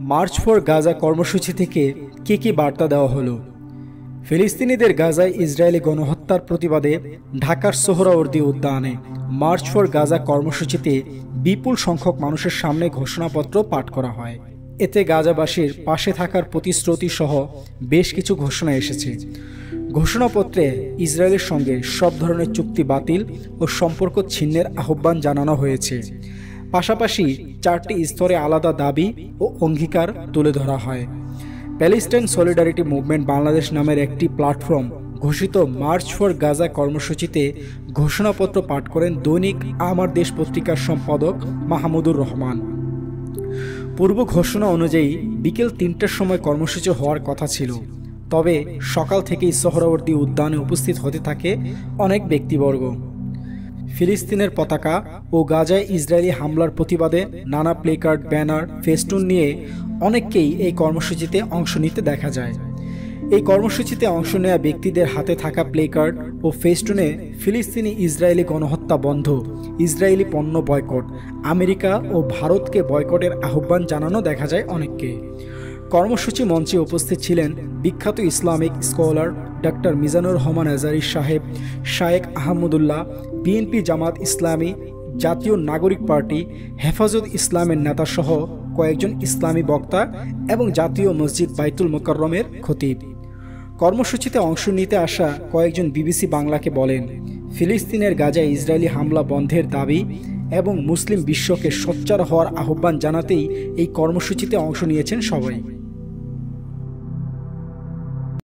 March for Gaza কর্মসূচি থেকে কী বার্তা দেওয়া হলো? ফিলিস্তিনিদের গাজায় ইসরায়েলি গণহত্যার প্রতিবাদে ঢাকার সোহরাওয়ার্দী উদ্যানে মার্চ ফর গাজা কর্মসূচিতে বিপুল সংখ্যক মানুষের সামনে ঘোষণাপত্র পাঠ করা হয়। এতে গাজাবাসীর পাশে থাকার প্রতিশ্রুতি সহ বেশ কিছু ঘোষণা এসেছে। ঘোষণাপত্রে ইসরায়েলের সঙ্গে সব ধরনের চুক্তি বাতিল ও সম্পর্ক ছিন্নের আহ্বান জানানো হয়েছে। পাশাপাশি 4টি স্তরে আলাদা দাবি ও অঙ্গীকার তুলে ধরা হয়। প্যালেস্টাইন সলিডারিটি মুভমেন্ট বাংলাদেশ নামের একটি প্ল্যাটফর্ম ঘোষিত মার্চ ফর গাজা কর্মসূচিতে ঘোষণাপত্র পাঠ করেন দৈনিক আমার দেশ পত্রিকার সম্পাদক মাহমুদুর রহমান। পূর্ব ঘোষণা অনুযায়ী বিকেল 3টার সময় কর্মসূচি হওয়ার কথা ছিল, তবে সকাল থেকেই সোহরাওয়ার্দী উদ্যানে উপস্থিত হতে থাকে অনেক ব্যক্তিবর্গ। ফিলিস্তিনের পতাকা ও গাজায় ইসরায়েলি হামলার প্রতিবাদে নানা প্লেকার্ড, ব্যানার, ফেস্টুন নিয়ে অনেককেই এই কর্মসূচিতে অংশ নিতে দেখা যায়। এই কর্মসূচিতে অংশ নেওয়া ব্যক্তিদের হাতে থাকা প্লেকার্ড ও ফেস্টুনে ফিলিস্তিনি ইসরায়েলি গণহত্যা বন্ধ, ইসরায়েলি পণ্য বয়কট, আমেরিকা ও ভারতকে বয়কটের আহ্বান জানানো দেখা যায় অনেককে। কর্মসূচি মঞ্চে উপস্থিত ছিলেন বিখ্যাত Islamic scholar doctor Mizanur Rahman Azhari সাহেব, শায়েখ আহমদুল্লাহ, বিএনপি, জামাত ইসলামী, জাতীয় নাগরিক পার্টি, হেফাজত ইসলামের নেতাসহ কয়েকজন ইসলামী বক্তা এবং জাতীয় মসজিদ বাইতুল মোকাররমের খতিব। কর্মসূচিতে অংশ নিতে আসা কয়েকজন বিবিসি বাংলাকে বলেন, ফিলিস্তিনের গাজায় ইসরায়েলি হামলা বন্ধের দাবি এবং মুসলিম বিশ্বকে সোচ্চার হওয়ার আহ্বান জানাতেই এই কর্মসূচিতে অংশ নিয়েছেন সবাই।